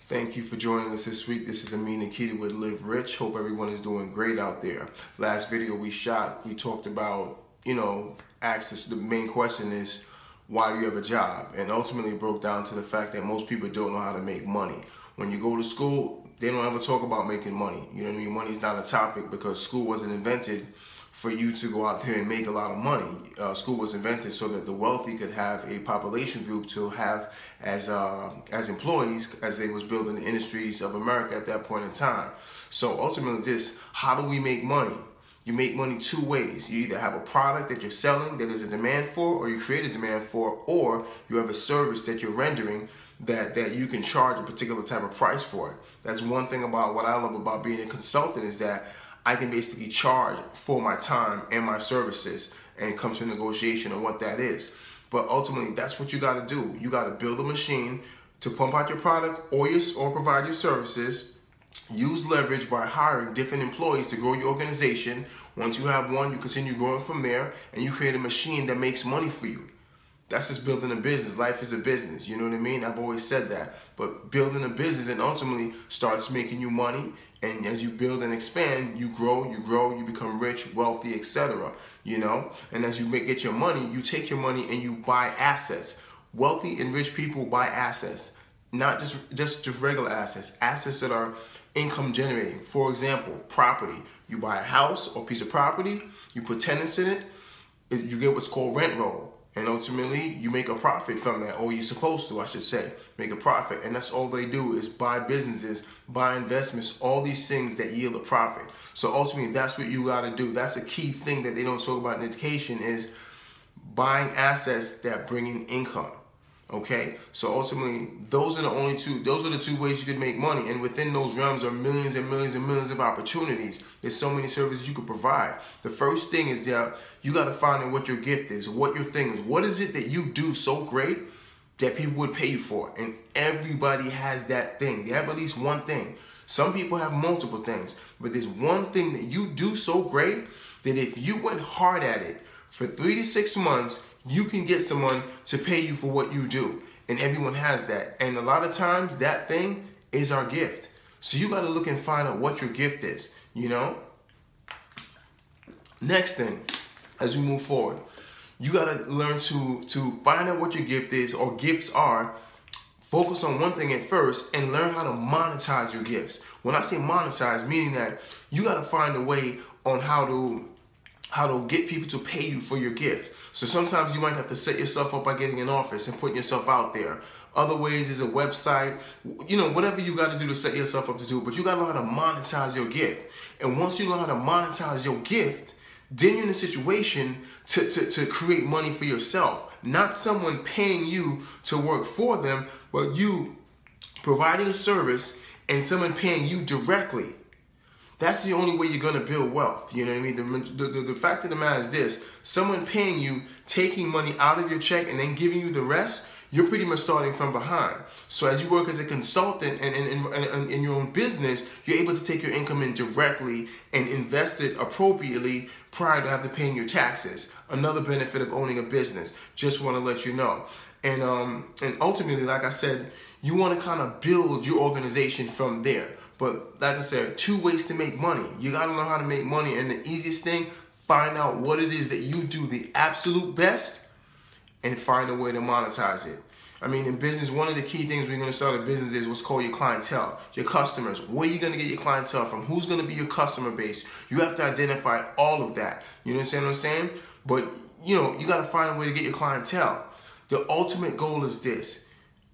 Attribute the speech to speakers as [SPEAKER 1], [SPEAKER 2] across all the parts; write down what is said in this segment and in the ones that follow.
[SPEAKER 1] Thank you for joining us this week. This is Amin and Keita with Live Rich. Hope everyone is doing great out there. Last video we shot, we talked about, asked us, the main question is, why do you have a job? And ultimately it broke down to the fact that most people don't know how to make money. When you go to school, they don't ever talk about making money. You know what I mean? Money's not a topic because school wasn't invented for you to go out there and make a lot of money. School was invented so that the wealthy could have a population group to have as employees as they was building the industries of America at that point in time. So ultimately this, how do we make money? You make money two ways. You either have a product that you're selling that there's a demand for, or you create a demand for, or you have a service that you're rendering that you can charge a particular type of price for it. That's one thing about what I love about being a consultant is that I can basically charge for my time and my services and come to a negotiation on what that is. But ultimately, that's what you got to do. You got to build a machine to pump out your product or provide your services. Use leverage by hiring different employees to grow your organization. Once you have one, you continue growing from there, and you create a machine that makes money for you. That's just building a business. Life is a business. You know what I mean? I've always said that. But building a business and ultimately starts making you money. And as you build and expand, you grow, you become rich, wealthy, etc. And as you get your money, you take your money and you buy assets. Wealthy and rich people buy assets, not just regular assets. Assets that are income generating. For example, property. You buy a house or piece of property, you put tenants in it, you get what's called rent roll. And ultimately, you make a profit from that, or you're supposed to, I should say, make a profit. And that's all they do is buy businesses, buy investments, all these things that yield a profit. So ultimately, that's what you got to do. That's a key thing that they don't talk about in education is buying assets that bring in income. Okay, so ultimately, those are the two ways you can make money, and within those realms are millions and millions and millions of opportunities. There's so many services you could provide. The first thing is that you got to find out what your gift is, what your thing is. What is it that you do so great that people would pay you for? And everybody has that thing. They have at least one thing. Some people have multiple things, but there's one thing that you do so great that if you went hard at it for 3 to 6 months, you can get someone to pay you for what you do. And everyone has that. And a lot of times that thing is our gift. So you got to look and find out what your gift is, Next thing, as we move forward, you got to learn to find out what your gift is or gifts are. Focus on one thing at first and learn how to monetize your gifts. When I say monetize, meaning that you got to find a way on how to get people to pay you for your gift. So sometimes you might have to set yourself up by getting an office and putting yourself out there. Other ways is a website, whatever you got to do to set yourself up to do, but you got to learn how to monetize your gift. And once you learn how to monetize your gift, then you're in a situation to create money for yourself. Not someone paying you to work for them, but you providing a service and someone paying you directly. That's the only way you're going to build wealth. You know what I mean? The fact of the matter is this. Someone paying you, taking money out of your check and then giving you the rest, you're pretty much starting from behind. So as you work as a consultant and in your own business, you're able to take your income in directly and invest it appropriately prior to having to paying your taxes. Another benefit of owning a business. Just want to let you know. And ultimately, like I said, you want to kind of build your organization from there. But like I said, 2 ways to make money. You got to learn how to make money. And the easiest thing, find out what it is that you do the absolute best and find a way to monetize it. I mean, in business, one of the key things when you're going to start a business is what's called your clientele, your customers. Where are you going to get your clientele from? Who's going to be your customer base? You have to identify all of that. You understand what I'm saying? But, you got to find a way to get your clientele. The ultimate goal is this.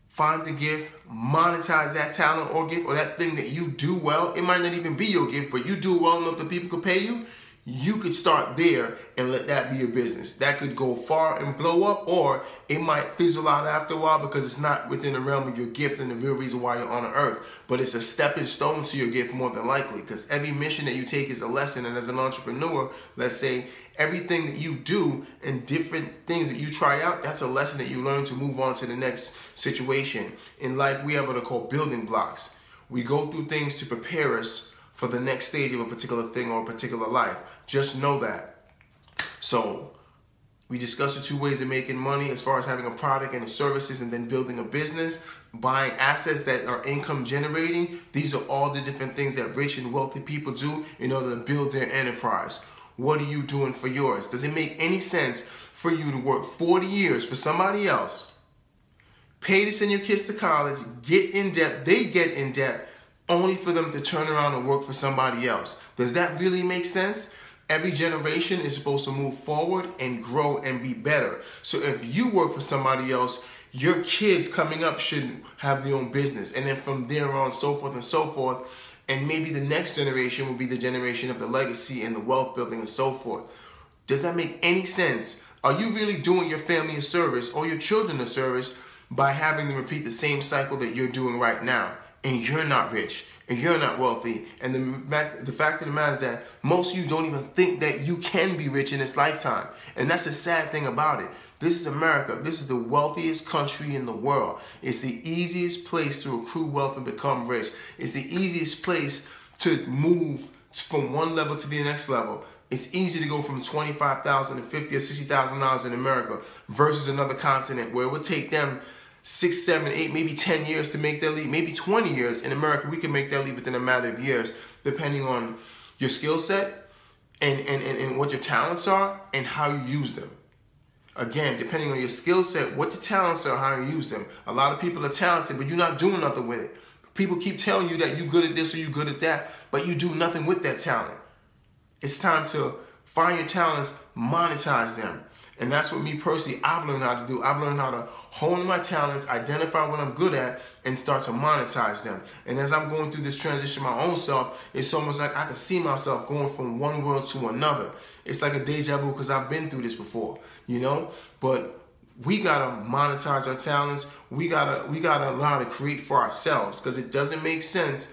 [SPEAKER 1] Find the gift, monetize that talent or gift or that thing that you do well. It might not even be your gift, but you do well enough that people could pay you. You could start there and let that be your business. That could go far and blow up, or it might fizzle out after a while because it's not within the realm of your gift and the real reason why you're on earth. But it's a stepping stone to your gift more than likely, because every mission that you take is a lesson. And as an entrepreneur, let's say everything that you do and different things that you try out, that's a lesson that you learn to move on to the next situation. In life, we have what are called building blocks. We go through things to prepare us for the next stage of a particular thing or a particular life. Just know that. So we discussed the 2 ways of making money as far as having a product and the services and then building a business. buying assets that are income generating. These are all the different things that rich and wealthy people do in order to build their enterprise. What are you doing for yours? Does it make any sense for you to work 40 years for somebody else, pay to send your kids to college, get in debt, they get in debt, only for them to turn around and work for somebody else? Does that really make sense? Every generation is supposed to move forward and grow and be better. So if you work for somebody else, your kids coming up should have their own business. And then from there on, so forth and so forth. And maybe the next generation will be the generation of the legacy and the wealth building and so forth. Does that make any sense? Are you really doing your family a service or your children a service by having them repeat the same cycle that you're doing right now? And you're not rich, and you're not wealthy. And the fact of the matter is that most of you don't even think that you can be rich in this lifetime. And that's a sad thing about it. This is America. This is the wealthiest country in the world. It's the easiest place to accrue wealth and become rich. It's the easiest place to move from one level to the next level. It's easy to go from $25,000 to $50,000 or $60,000 in America versus another continent where it would take them 6, 7, 8, maybe 10 years to make that leap, maybe 20 years. In America, we can make that leap within a matter of years, depending on your skill set and what your talents are and how you use them. Again, depending on your skill set, what your talents are, how you use them. A lot of people are talented, but you're not doing nothing with it. People keep telling you that you're good at this or you're good at that, but you do nothing with that talent. It's time to find your talents, monetize them. And that's what me personally, I've learned how to do. I've learned how to hone my talents, identify what I'm good at, and start to monetize them. And as I'm going through this transition my own self, it's almost like I can see myself going from one world to another. It's like a deja vu because I've been through this before, you know? But we gotta monetize our talents. We gotta learn how to create for ourselves, because it doesn't make sense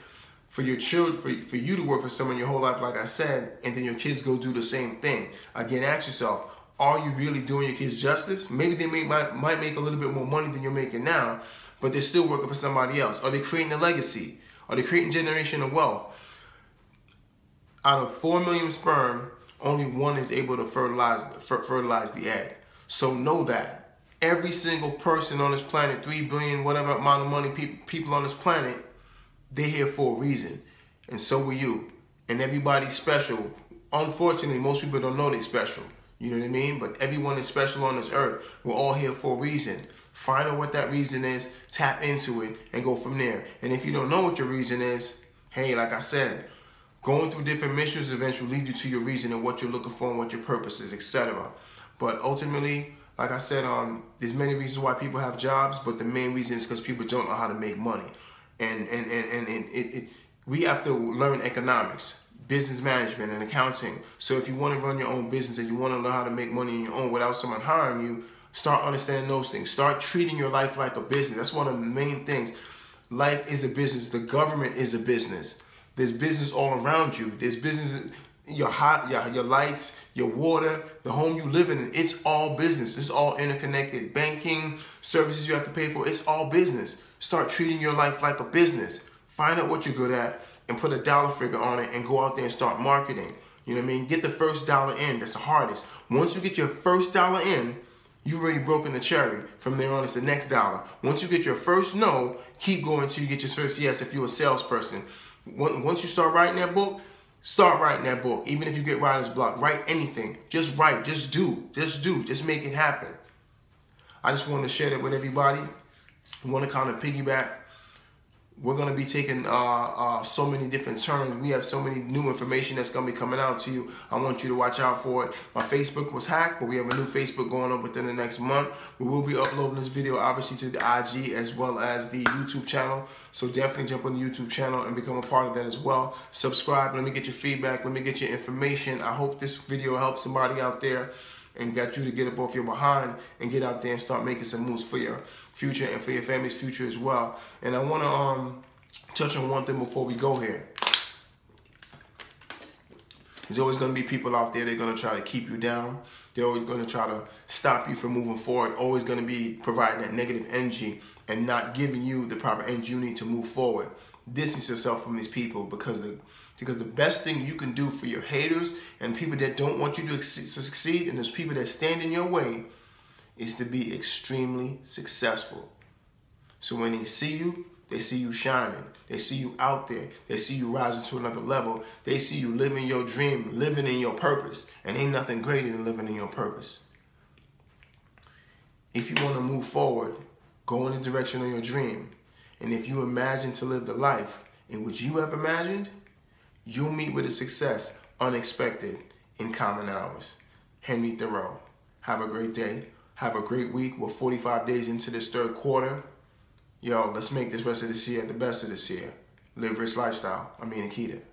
[SPEAKER 1] for your children, for you to work for someone your whole life, like I said, and then your kids go do the same thing. Again, ask yourself, are you really doing your kids justice? Maybe they might make a little bit more money than you're making now, but they're still working for somebody else. Are they creating a legacy? Are they creating generational wealth? Out of 4 million sperm, only one is able to fertilize the egg. So know that. Every single person on this planet, 3 billion, whatever amount of money people on this planet, they're here for a reason. And so are you. And everybody's special. Unfortunately, most people don't know they're special. You know what I mean? But everyone is special on this earth. We're all here for a reason. Find out what that reason is, tap into it, and go from there. And if you don't know what your reason is, hey, like I said, going through different missions eventually lead you to your reason and what you're looking for and what your purpose is, etc. But ultimately, like I said, there's many reasons why people have jobs, but the main reason is because people don't know how to make money. And we have to learn economics, business management, and accounting. So if you want to run your own business and you want to learn how to make money on your own without someone hiring you, start understanding those things. Start treating your life like a business. That's one of the main things. Life is a business. The government is a business. There's business all around you. There's business, your lights, your water, the home you live in. It's all business. It's all interconnected. Banking, services you have to pay for, it's all business. Start treating your life like a business. Find out what you're good at and put a dollar figure on it and go out there and start marketing. You know what I mean? Get the first dollar in. That's the hardest. Once you get your first dollar in, you've already broken the cherry. From there on, it's the next dollar. Once you get your first no, keep going until you get your first yes if you're a salesperson. Once you start writing that book, start writing that book. Even if you get writer's block, write anything. Just write. Just do. Just make it happen. I just wanted to share that with everybody. I want to kind of piggyback. We're going to be taking so many different turns. We have so many new information that's going to be coming out to you. I want you to watch out for it. My Facebook was hacked, but we have a new Facebook going up within the next month. We will be uploading this video, obviously, to the IG as well as the YouTube channel. So definitely jump on the YouTube channel and become a part of that as well. Subscribe. Let me get your feedback. Let me get your information. I hope this video helps somebody out there and got you to get up off your behind and get out there and start making some moves for your future and for your family's future as well. And I want to touch on one thing before we go here. There's always going to be people out there that are going to try to keep you down. They're always going to try to stop you from moving forward. Always going to be providing that negative energy and not giving you the proper energy you need to move forward. Distance yourself from these people because the best thing you can do for your haters and people that don't want you to succeed and those people that stand in your way is to be extremely successful. So when they see you shining. They see you out there. They see you rising to another level. They see you living your dream, living in your purpose. And ain't nothing greater than living in your purpose. If you want to move forward, go in the direction of your dream. And if you imagine to live the life in which you have imagined, you'll meet with a success unexpected in common hours. Henry Thoreau. Have a great day. Have a great week. We're 45 days into this third quarter. Yo, let's make this rest of this year the best of this year. Live rich lifestyle. Amin and creat.